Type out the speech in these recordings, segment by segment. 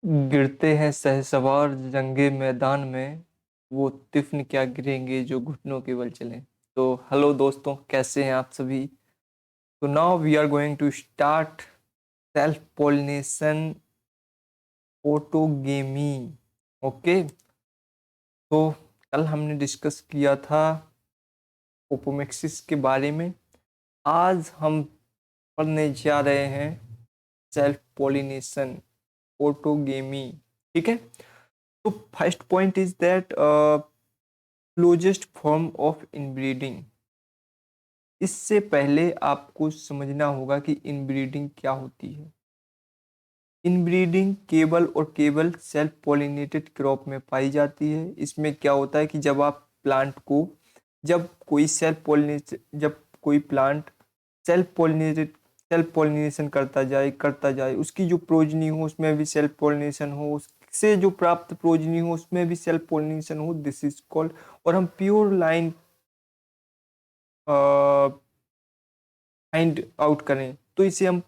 गिरते हैं शहसवार जंगे मैदान में, वो तिफ़्न क्या गिरेंगे जो घुटनों के बल चलें। तो हेलो दोस्तों, कैसे हैं आप सभी। तो now we are going to start self pollination autogamy. Okay, तो कल हमने डिस्कस किया था ओपोमेक्सिस के बारे में। आज हम पढ़ने जा रहे हैं सेल्फ पोलिनेशन ओटोगेमी। ठीक है, तो first point is that closest form of inbreeding. इससे पहले आपको समझना होगा कि इनब्रीडिंग क्या होती है। इनब्रीडिंग केवल और केवल सेल्फ पॉलिनेटेड क्रॉप में पाई जाती है। इसमें क्या होता है कि जब आप प्लांट को, जब कोई प्लांट सेल्फ पॉलिनेशन करता जाए, उसकी जो प्रोजनी हो उसमें भी सेल्फ पॉलिनेशन हो, उससे जो प्राप्त प्रोजनी हो उसमें भी सेल्फ पॉलिनेशन हो, दिस इज कॉल्ड। और हम प्योर लाइन फाइंड आउट करें तो इसे हम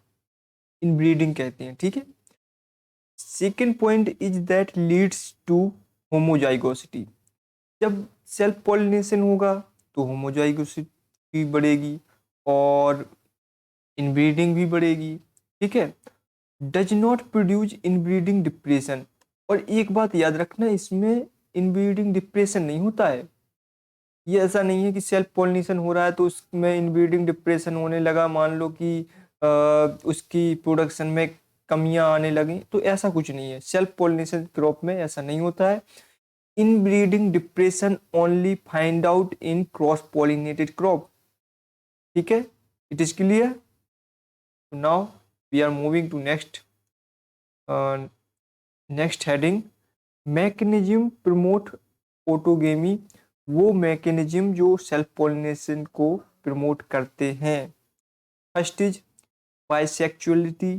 इनब्रीडिंग कहते हैं। ठीक है, second point is that leads to homozygosity. जब सेल्फ पॉलिनेशन होगा तो होमोजाइगोसिटी बढ़ेगी और इनब्रीडिंग भी बढ़ेगी। ठीक है, does not produce inbreeding depression. और एक बात याद रखना, इसमें इनब्रीडिंग डिप्रेशन नहीं होता है। ये ऐसा नहीं है कि सेल्फ पॉलिनेशन हो रहा है तो उसमें इनब्रीडिंग डिप्रेशन होने लगा, मान लो कि उसकी प्रोडक्शन में कमियां आने लगी, तो ऐसा कुछ नहीं है। सेल्फ पॉलिनेशन क्रॉप में ऐसा नहीं होता है। Inbreeding depression only find out in cross pollinated crop. ठीक है, it is clear. Now we are moving to next heading, mechanism promote autogamy. वो मैकेनिज्म जो सेल्फ पॉलिनेशन को प्रमोट करते हैं। First is bisexuality.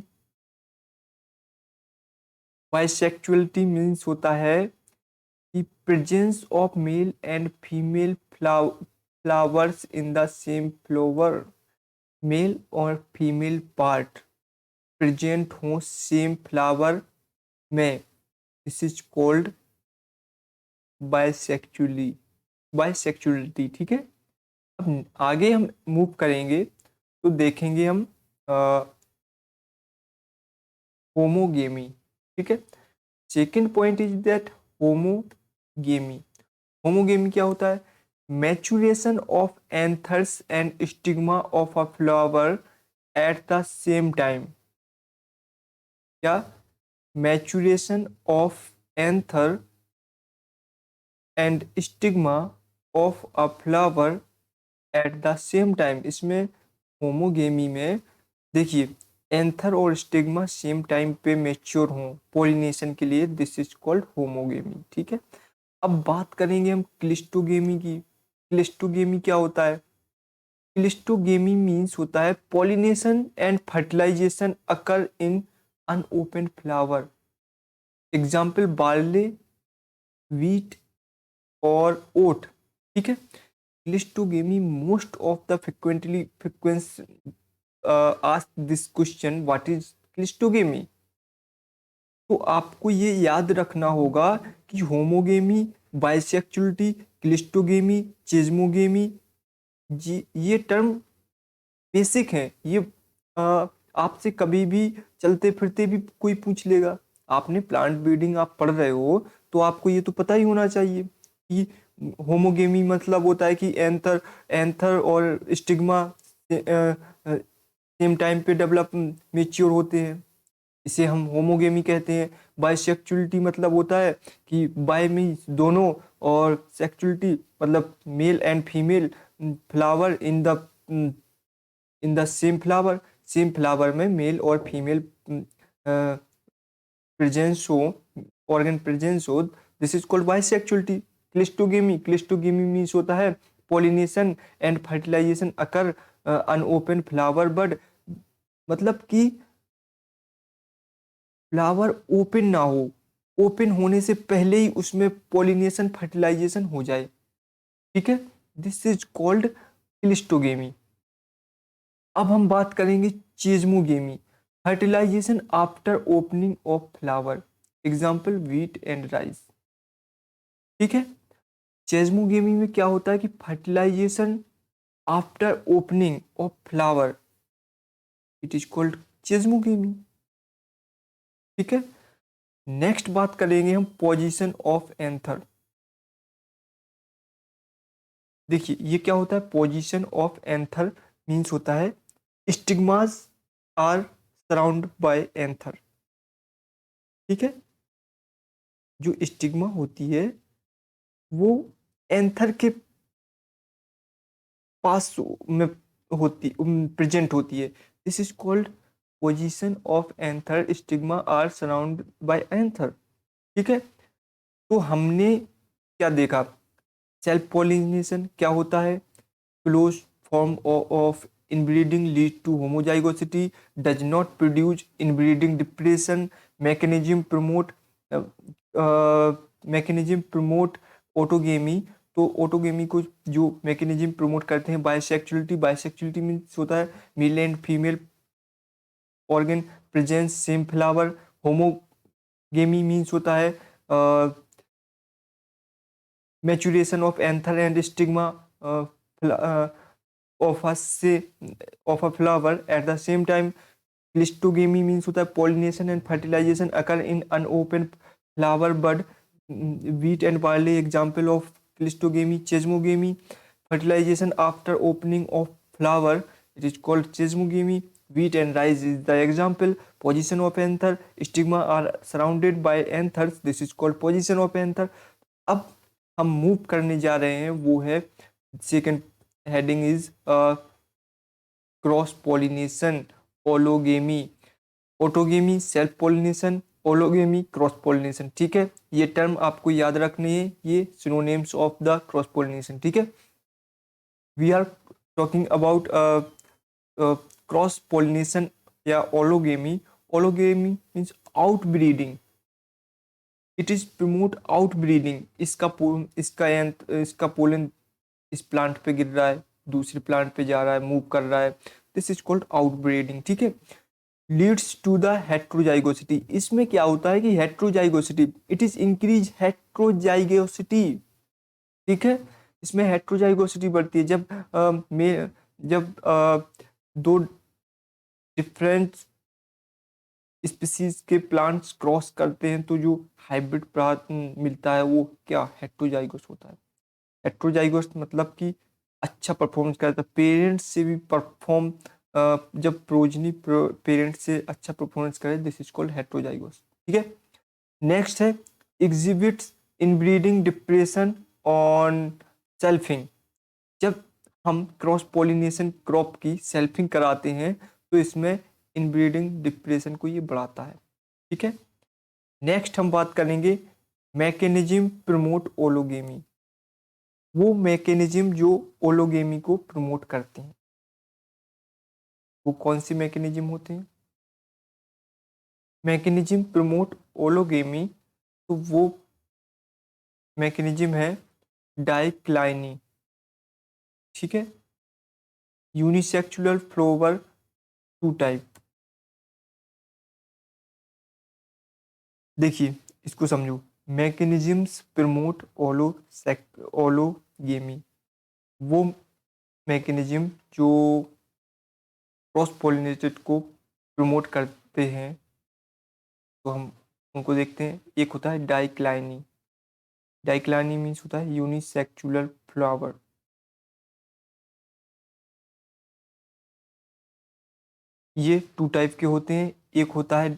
Bisexuality means होता है कि presence of male and female flowers in the same flower. Male और female part present हो सेम फ्लावर में, this is called bisexually bisexuality. ठीक है, अब आगे हम मूव करेंगे तो देखेंगे हम होमोगेमी। ठीक है, second point is that homogamy. Homogamy क्या होता है? Maturation of anthers and stigma of a flower at the same time. क्या? Maturation of anther and stigma of a flower at the same time. इसमें homogamy में देखिए, anther और stigma same time पे mature हों पोलिनेशन के लिए, this is called homogamy. ठीक है, अब बात करेंगे हम क्लिस्टोगेमी की। क्लिस्टोगेमी क्या होता है? क्लिस्टोगेमी मीन्स होता है pollination and fertilization occur in unopen flower. Example barley, wheat और ओट। ठीक है, cleistogamy most of the frequence ask this question, what is cleistogamy. तो आपको ये याद रखना होगा कि होमोगेमी, बाइसेक्सुअलिटी, क्लिस्टोगेमी, चिज्मोगेमी, जी ये टर्म बेसिक हैं। ये आपसे कभी भी चलते फिरते भी कोई पूछ लेगा। आपने प्लांट ब्रीडिंग आप पढ़ रहे हो तो आपको ये तो पता ही होना चाहिए कि होमोगेमी मतलब होता है कि एंथर एंथर और स्टिग्मा सेम टाइम पे डेवलप मेच्योर होते हैं, इसे हम होमोगेमी कहते हैं। बाइसेक्सुअलिटी मतलब होता है कि बाय मीन्स दोनों, और सेक्सुअलिटी मतलब male and female flower in the same flower में मेल और फीमेल प्रेजेंस हो, ऑर्गन प्रेजेंस हो, this is called bisexuality. Cleistogamy means होता है pollination and fertilization occur unopen flower bud. मतलब कि फ्लावर ओपन ना हो, ओपन होने से पहले ही उसमें पोलिनेशन फर्टिलाइजेशन हो जाए। ठीक है, दिस इज कॉल्ड क्लिस्टोगेमी। अब हम बात करेंगे chasmogamy, fertilization after opening of flower. Example wheat and rice. ठीक है। चेजमोगेमी में क्या होता है कि fertilization after opening of flower, it is called chasmogamy. ठीक है। नेक्स्ट बात करेंगे हम पोजीशन ऑफ एंथर। देखिए ये क्या होता है, पोजीशन ऑफ एंथर मीन्स होता है stigmas are surround by anther. ठीक है। जो स्टिग्मा होती है वो एंथर के पास में होती प्रेजेंट होती है। This is called position of anther, stigma are surround by anther. ठीक है। तो हमने क्या देखा, सेल्फ पोलिनेशन क्या होता है, close form of inbreeding lead to homozygosity, does not produce inbreeding depression, mechanism promote mechanism promote autogamy. तो ऑटोगेमी को जो मैकेनिज्म प्रमोट करते हैं, बाइसेक्सुअलिटी, बाइसेक्सुअलिटी मीन्स होता है male and female organ presence same flower. Homogamy means होता है maturation of anther and stigma of a se- of a flower at the same time. Cleistogamy means होता है pollination and fertilization occur in unopened flower bud. Wheat and barley example of Cleistogamy. Chesmogamy, fertilization after opening of flower, it is called chesmogamy. Wheat and rice is the example. Position of anther, stigma are surrounded by anthers, this is called position of anther. अब हम move करने जा रहे हैं वो है second heading is cross pollination, allogamy. Autogamy self pollination, allogamy cross pollination. ठीक है। ये टर्म आपको याद रखने हैं, ये synonyms of the cross pollination. ठीक है। We are talking about cross pollination या allogamy. Allogamy means out breeding, it is promote out breeding. इसका पोलन इस प्लांट पे गिर रहा है, दूसरे प्लांट पे जा रहा है, मूव कर रहा है, this is called out breeding. ठीक है। लीड्स टू द हेट्रोजाइगोसिटी, इसमें क्या होता है कि heterozygosity, it is increase heterozygosity. ठीक है। इसमें हेट्रोजाइगोसिटी बढ़ती है जब दो डिफरेंट स्पीसीज के प्लांट्स क्रॉस करते हैं तो जो हाइब्रिड प्लांट मिलता है वो क्या हेट्रोजाइगोस होता है। हेट्रोजाइगोस मतलब कि अच्छा परफॉर्मेंस करता है, पेरेंट्स से भी परफॉर्म, जब प्रोजनी पेरेंट्स से अच्छा परफॉर्मेंस करे, दिस इज कॉल्ड हेट्रोजाइगोस। ठीक है। नेक्स्ट है exhibits inbreeding depression on selfing. जब हम क्रॉस पॉलिनेशन क्रॉप की सेल्फिंग कराते हैं तो इसमें इनब्रीडिंग डिप्रेशन को ये बढ़ाता है। ठीक है। नेक्स्ट हम बात करेंगे मैकेनिज्म प्रमोट ओलोगेमी, वो मैकेनिज्म जो ओलोगेमी को प्रमोट करते हैं, वो कौन सी मैकेनिज्म होते हैं। मैकेनिज्म प्रमोट ओलोगेमी, तो वो मैकेनिज्म है डाइक्लाइनी। ठीक है। Unisexual flower two type. देखिए इसको समझो, मैकेनिज्म्स प्रमोट ओलोगेमी, वो मैकेनिज्म जो क्रॉस पोलिनेटेड को प्रमोट करते हैं, तो हम उनको देखते हैं। एक होता है डाइक्लाइनी, डाइक्लाइनी मीन्स होता है यूनिसेक्सुअल फ्लावर। ये टू टाइप के होते हैं। एक होता है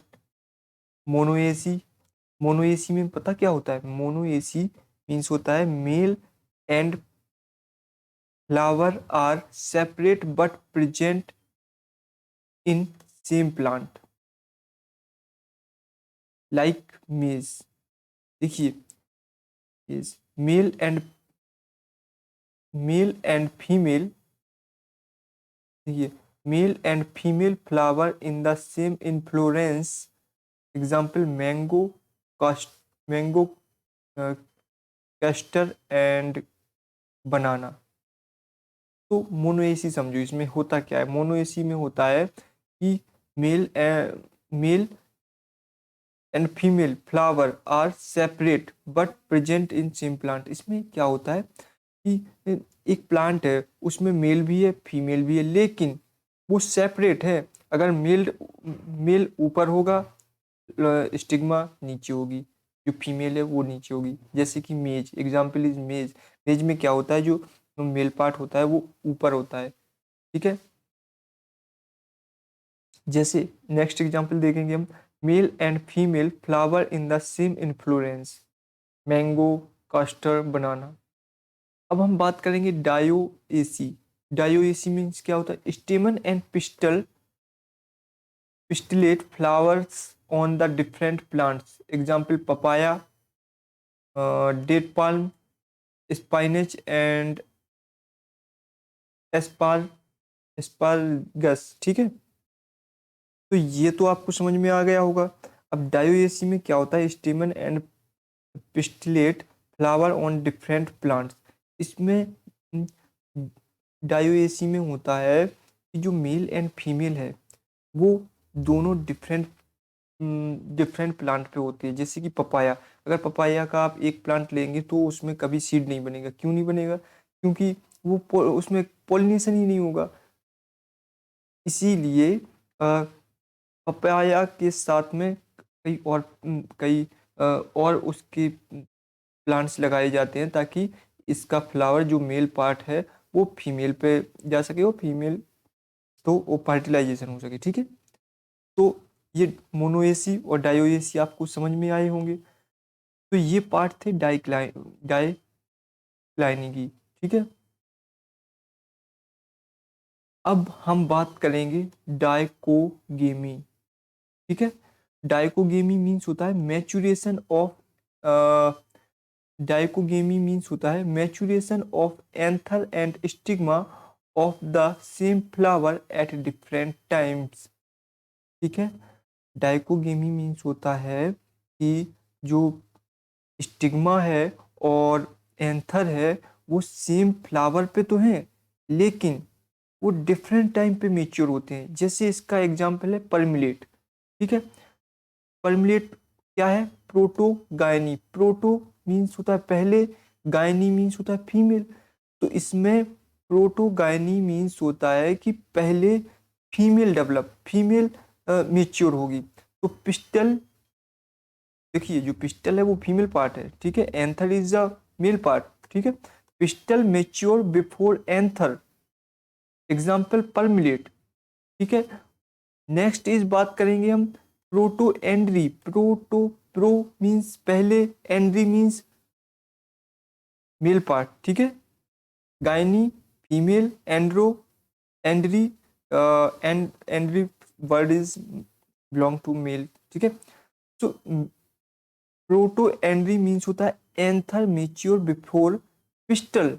मोनोएसी। मोनोएसी में पता क्या होता है, मोनोएसी मीन्स होता है male and flower are separate but present in same plant like maize. देखिए मेल एंड फीमेल, देखिए male and female flower in the same inflorescence, example mango castor and banana. तो मोनोएसी समझो, इसमें होता क्या है, मोनोएसी में होता है कि male male and female flower are separate but present in same plant. इसमें क्या होता है कि एक प्लांट है, उसमें मेल भी है फीमेल भी है, लेकिन वो सेपरेट है। अगर मेल मेल ऊपर होगा, स्टिग्मा नीचे होगी, जो फीमेल है वो नीचे होगी। जैसे कि मेज, एग्जाम्पल इज मेज। मेज में क्या होता है, जो मेल पार्ट होता है वो ऊपर होता है, ठीक है। जैसे नेक्स्ट एग्जाम्पल देखेंगे हम, male and female flower in the same inflorescence, mango, custard, banana. अब हम बात करेंगे डायोएसी। डायोएसी मीन्स क्या होता है, stamen and pistil pistillate flowers on the different plants. Example papaya, date palm, spinach and aspar asparagus, ठीक है। तो ये तो आपको समझ में आ गया होगा। अब डायोएसी में क्या होता है, stamen and pistillate flower on different plants. इसमें डायोएसी में होता है कि जो मेल एंड फीमेल है वो दोनों डिफरेंट डिफरेंट प्लांट पे होती है। जैसे कि पपाया, अगर पपाया का आप एक प्लांट लेंगे तो उसमें कभी सीड नहीं बनेगा। क्यों नहीं बनेगा, क्योंकि उसमें पॉलिनेशन ही नहीं होगा। इसीलिए पपाया के साथ में कई और उसके प्लांट्स लगाए जाते हैं, ताकि इसका फ्लावर जो मेल पार्ट है वो फीमेल पे जा सके, और फीमेल तो वो फर्टिलाइजेशन हो सके, ठीक है। तो ये मोनोएसी और डायोएसी आपको समझ में आए होंगे। तो ये पार्ट थे डाइक्लाइनी की, ठीक है। अब हम बात करेंगे डाइकोगेमी, ठीक है। डाइकोगेमी मीन्स होता है मैचुरेशन ऑफ डाइकोगेमी मीन्स होता है maturation of anther and stigma of the same flower at different times, ठीक है। डाइकोगेमी मीन्स होता है कि जो स्टिग्मा है और एंथर है वो सेम फ्लावर पे तो हैं, लेकिन वो डिफरेंट टाइम पे मेच्योर होते हैं। जैसे इसका एग्जांपल है परमिलेट, ठीक है। परमिलेट क्या है, प्रोटोगायनी। प्रोटो मीन्स होता है पहले, गायनी मीन्स होता है फीमेल। तो इसमें प्रोटोगायनी मीन्स होता है कि पहले फीमेल मेच्योर होगी। तो पिस्टल, देखिए जो पिस्टल है वो फीमेल पार्ट है, ठीक है। Anther is a male part, ठीक है। Pistil mature before anther, example pearl millet, ठीक है। नेक्स्ट इज बात करेंगे हम प्रोटो एंड्री। प्रो मीन्स पहले, एंड्री मीन्स मेल पार्ट, ठीक है। Gyny female, andro andry andry word is belong to male, ठीक है। तो प्रोटो एंड्री मीन्स होता है एंथर मेच्योर बिफोर पिस्टल,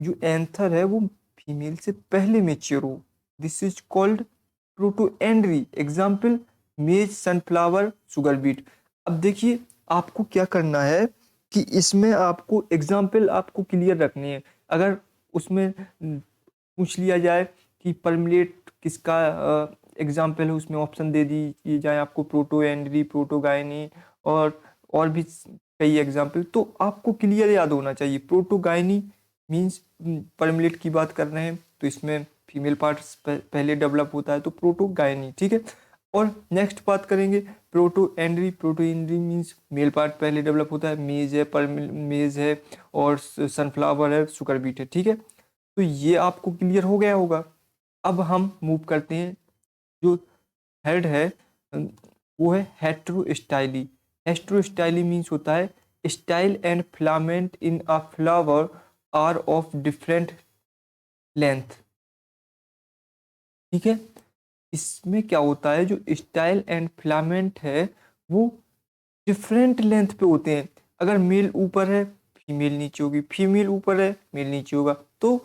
जो एंथर है वो फीमेल से पहले मेच्योर हो। This is called proto Andriy. Example मेज, सनफ्लावर, सुगर बीट। अब देखिए आपको क्या करना है कि इसमें आपको एग्जाम्पल आपको क्लियर रखनी है। अगर उसमें पूछ लिया जाए कि परमिलेट किसका एग्जाम्पल है, उसमें ऑप्शन दे दिए जाए आपको प्रोटो एंड्री, प्रोटोगायनी और भी कई एग्जाम्पल, तो आपको क्लियर याद होना चाहिए। प्रोटोगायनी मीन्स परमिलेट की बात कर रहे हैं तो इसमें फीमेल पार्ट्स पहले डेवलप होता है, तो प्रोटोगायनी, ठीक है। और नेक्स्ट बात करेंगे protandry. Protandry means male part पहले डेवलप होता है, मेज है, मेज है, और सनफ्लावर है, सुगर बीट है, ठीक है। तो ये आपको क्लियर हो गया होगा। अब हम मूव करते हैं, जो थर्ड है वो है हेट्रोस्टाइली। हेट्रोस्टाइली मीन्स होता है style and filament in a flower are of different length, ठीक है। इसमें क्या होता है, जो स्टाइल एंड फिलामेंट है वो डिफरेंट लेंथ पे होते हैं। अगर मेल ऊपर है फीमेल नीचे होगी, फीमेल ऊपर है मेल नीचे होगा। तो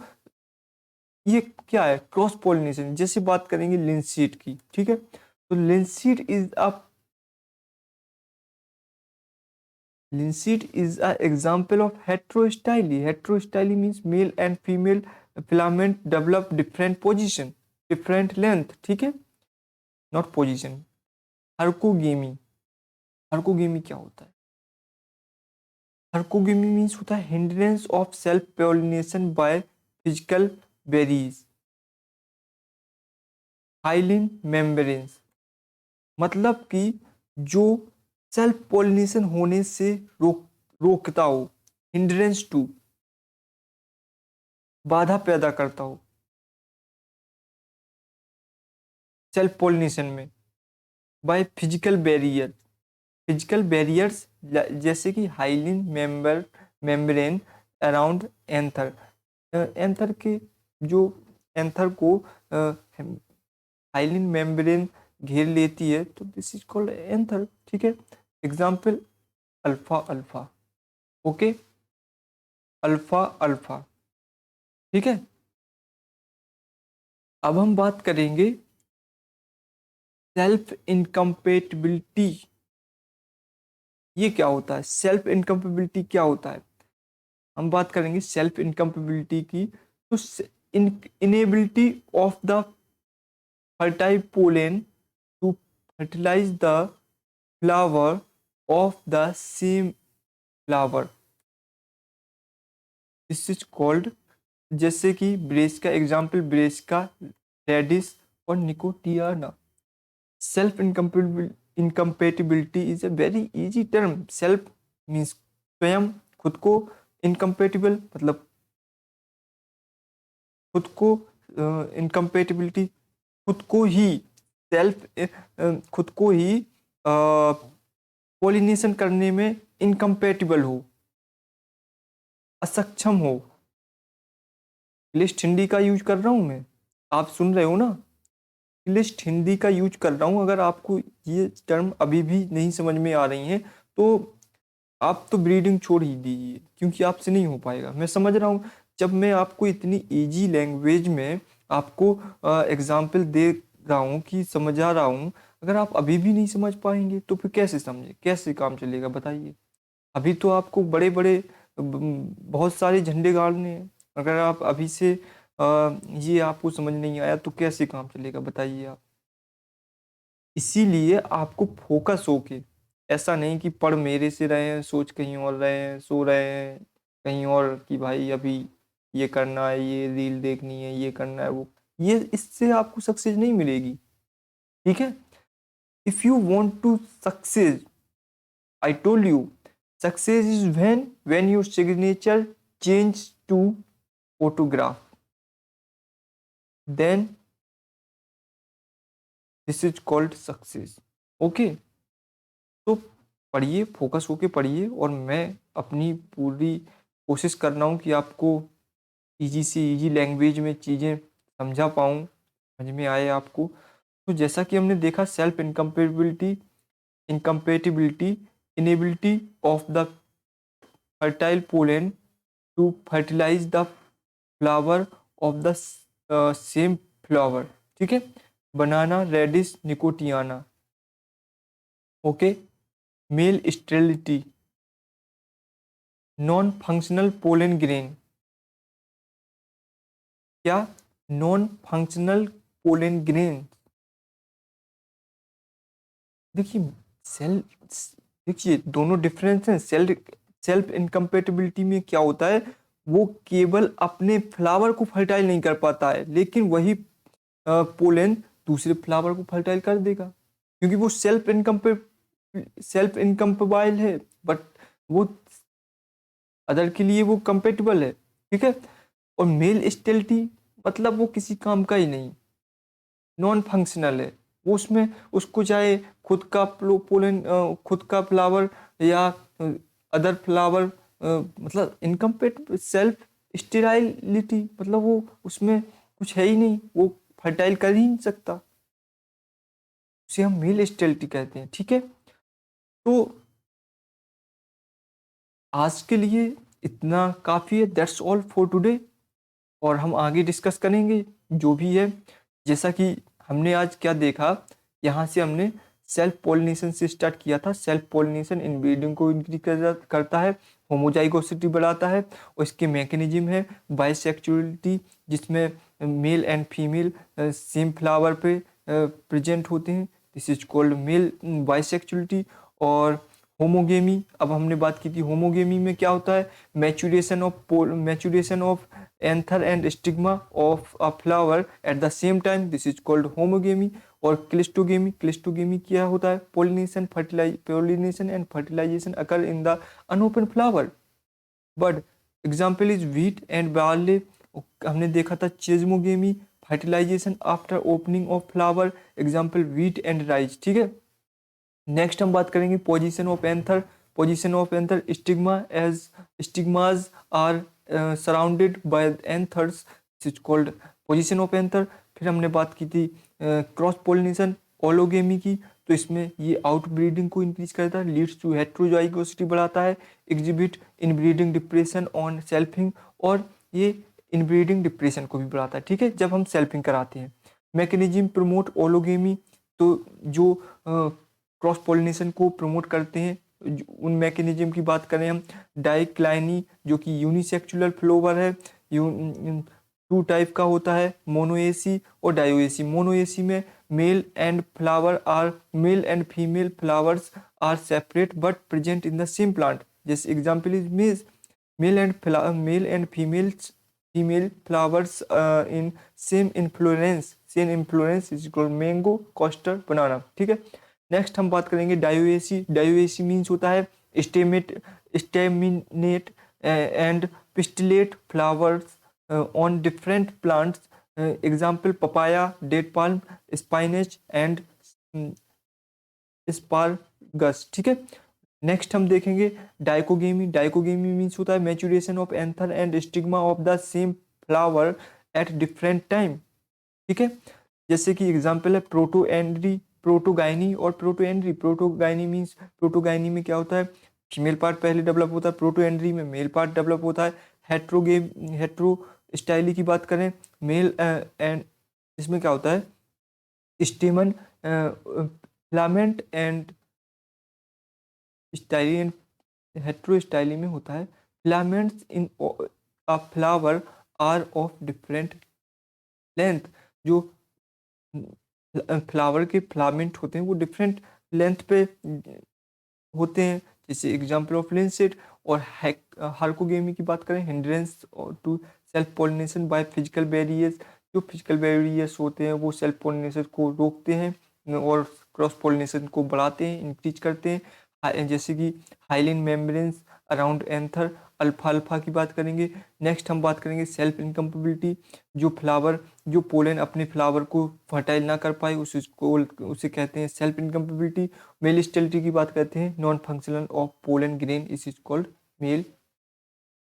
ये क्या है, क्रॉस पोलिनेशन। जैसे बात करेंगे लिंसीड की, ठीक है। तो linseed is a example of heterostyly. Heterostyly means male and female filament develop different position, different length, ठीक है, नॉट पोजिशन। हर्कोगेमी। हर्कोगेमी क्या होता है? हर्कोगेमी मीन्स होता है hindrance of self pollination by physical berries. Hyaline membranes मतलब कि जो सेल्फ पोलिनेशन होने से रोकता हो, हिंड्रेंस टू, बाधा पैदा करता हो सेल्फ पोलिनेशन में, by physical barrier. Physical barriers जैसे कि hyaline membrane around anther. Anther के जो एंथर को हाइलिन मेम्ब्रेन घेर लेती है, तो दिस इज कॉल्ड एंथर। ठीक है, example alpha alpha. Okay, alpha alpha. ठीक है, अब हम बात करेंगे सेल्फ इनकम्पेटिबिलिटी। ये क्या होता है? सेल्फ इनकम्पेबिलिटी क्या होता है? हम बात करेंगे सेल्फ इनकम्पेबिलिटी की। तो inability of the fertile pollen to fertilize the flower of the same flower, this is called. जैसे कि ब्रेसिका, एग्जाम्पल ब्रेसिका, रेडिस और Nicotiana. Self incompatibility is a very easy term. Self means स्वयं, खुद को, इनकम्पेटिबल मतलब खुद को, इनकम्पेटिबिलिटी खुद को ही, सेल्फ खुद को ही पॉलिनेशन करने में इनकम्पेटिबल हो, असक्षम हो। लिस्ट हिंदी का यूज कर रहा हूँ मैं, आप सुन रहे हो ना? लिस्ट हिंदी का यूज कर रहा हूँ। अगर आपको ये टर्म अभी भी नहीं समझ में आ रही हैं तो आप तो ब्रीडिंग छोड़ ही दीजिए, क्योंकि आपसे नहीं हो पाएगा। मैं समझ रहा हूँ, जब मैं आपको इतनी इजी लैंग्वेज में आपको एग्जाम्पल दे रहा हूँ कि समझा रहा हूँ, अगर आप अभी भी नहीं समझ पाएंगे तो फिर कैसे समझे, कैसे काम चलेगा बताइए? अभी तो आपको बड़े बड़े बहुत सारे झंडे गाड़ने हैं। अगर आप अभी से ये आपको समझ नहीं आया तो कैसे काम चलेगा बताइए आप? इसीलिए आपको फोकस होके, ऐसा नहीं कि पढ़ मेरे से रहे हैं, सोच कहीं और रहे हैं, सो रहे हैं कहीं और कि भाई अभी ये करना है, ये रील देखनी है, ये करना है वो, ये इससे आपको सक्सेस नहीं मिलेगी। ठीक है, if you want to success, I told you, success is when your signature change to photograph, then this is called success. Okay, तो पढ़िए, फोकस होके पढ़िए, और मैं अपनी पूरी कोशिश कर रहा हूँ कि आपको इजी से इजी लैंग्वेज में चीज़ें समझा पाऊँ, समझ में आए आपको। तो जैसा कि हमने देखा, self incompatibility, incompatibility, inability of the fertile pollen to fertilize the flower of the same flower. ठीक है, banana, radish, nicotiana. Okay, male sterility, non functional pollen grain. क्या? Non functional pollen grain. देखिए, सेल देखिए दोनों डिफरेंस हैं। Self incompatibility में क्या होता है, वो केवल अपने फ्लावर को फर्टाइल नहीं कर पाता है, लेकिन वही पोलन दूसरे फ्लावर को फर्टाइल कर देगा, क्योंकि वो सेल्फ इनकम्पेबाइल है, बट वो अदर के लिए वो कंपेटिबल है। ठीक है, और मेल स्टेरिलिटी मतलब वो किसी काम का ही नहीं, नॉन फंक्शनल है। वो उसमें उसको चाहे खुद का पोलन, खुद का फ्लावर या अदर फ्लावर, मतलब इनकम्पेटिबल, सेल्फ स्टेराइलिटी मतलब वो उसमें कुछ है ही नहीं, वो फर्टाइल कर ही नहीं सकता, उसे हम मेल स्टेरिलिटी कहते हैं। ठीक है, तो आज के लिए इतना काफ़ी है, दैट्स ऑल फॉर टुडे। और हम आगे डिस्कस करेंगे जो भी है। जैसा कि हमने आज क्या देखा, यहाँ से हमने सेल्फ पोलिनेशन से स्टार्ट किया था। सेल्फ पोलिनेशन इनब्रीडिंग को इंक्रीज करता है, होमोजाइगोसिटी बढ़ाता है, और इसके मैकेनिज्म है बाइसेक्सुअलिटी, जिसमें mail and female same flower पे प्रेजेंट होते हैं, this is called male bisexuality. और होमोगेमी, अब हमने बात की थी होमोगेमी में क्या होता है, maturation of anther and stigma of a flower at the same time, this is called homogamy. और क्लिस्टोगेमी क्या होता है, pollination and fertilization occur in the unopen flower bud. Example is wheat and barley. हमने देखा था chasmogamy, fertilization after opening of flower, example wheat and rice. ठीक है, next हम बात करेंगे position of anther. Position of anther, stigma as stigmas are surrounded bye anthers, is called position of anther. फिर हमने बात की थी क्रॉस पोलिनेशन ओलोगेमी की, तो इसमें ये आउट ब्रीडिंग को इंक्रीज करता है, लीड्स टू हेट्रोजाइगोसिटी बढ़ाता है, exhibit inbreeding depression on selfing, और ये इनब्रीडिंग डिप्रेशन को भी बढ़ाता है। ठीक है, जब हम सेल्फिंग कराते हैं। मैकेनिज्म प्रमोट ओलोगेमी, तो जो क्रॉस पोलिनेशन को प्रमोट करते हैं, उन मैकेनिज्म की बात करें हम, डाइक्लाइनी जो कि यूनिसेक्सुलर फ्लावर है, टू टाइप का होता है, मोनोएसी और डायोएसी। मोनोएसी में male and female flowers are separate but present in the same plant, जैसे example is male and female flowers in same inflorescence is called mango, castor, banana. ठीक है, next हम बात करेंगे डायोएसी। डायोएसी मीन्स होता है staminate and pistillate flowers on different plants, example papaya, date palm, spinach and asparagus. ठीक है, नेक्स्ट हम देखेंगे डाइकोगेमी। डाइकोगेमी मीन्स होता है maturation of anther and stigma of the same flower at different time. ठीक है, जैसे कि एग्जाम्पल है प्रोटोगाइनी और प्रोटोएंड्री। प्रोटोगाइनी मीन्स, प्रोटोगाइनी में क्या होता है, फीमेल पार्ट पहले डेवलप होता है, प्रोटोएंड्री में मेल पार्ट डेवलप होता है। हेट्रो स्टाइली की बात करें, मेल एंड इसमें क्या होता है, stamen, filament and styly and heterostyly में होता है filaments in a flower are of different length. जो फ्लावर के फिलामेंट होते हैं वो डिफरेंट लेंथ पे होते हैं, जैसे एग्जाम्पल ऑफ लिंसेट। और हार्कोगेमी की बात करें, hindrance to self pollination by physical barriers. जो फिजिकल बैरियर्स होते हैं वो सेल्फ पोलिनेशन को रोकते हैं और क्रॉस पोलिनेशन को बढ़ाते हैं, इंक्रीज करते हैं, जैसे कि hyaline membranes around anther, alpha की बात करेंगे। नेक्स्ट हम बात करेंगे सेल्फ इनकम्पेबिलिटी। जो पोलन अपने फ्लावर को फर्टाइल ना कर पाए उसे कहते हैं सेल्फ इनकम्पेबिलिटी। मेल स्टेरिलिटी की बात करते हैं, non functional of pollen grain is called male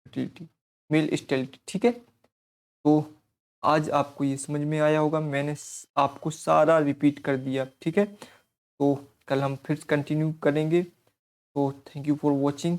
sterility. ठीक है, तो आज आपको ये समझ में आया होगा, मैंने आपको सारा रिपीट कर दिया। ठीक है, तो कल हम फिर कंटिन्यू करेंगे। तो थैंक यू फॉर वॉचिंग।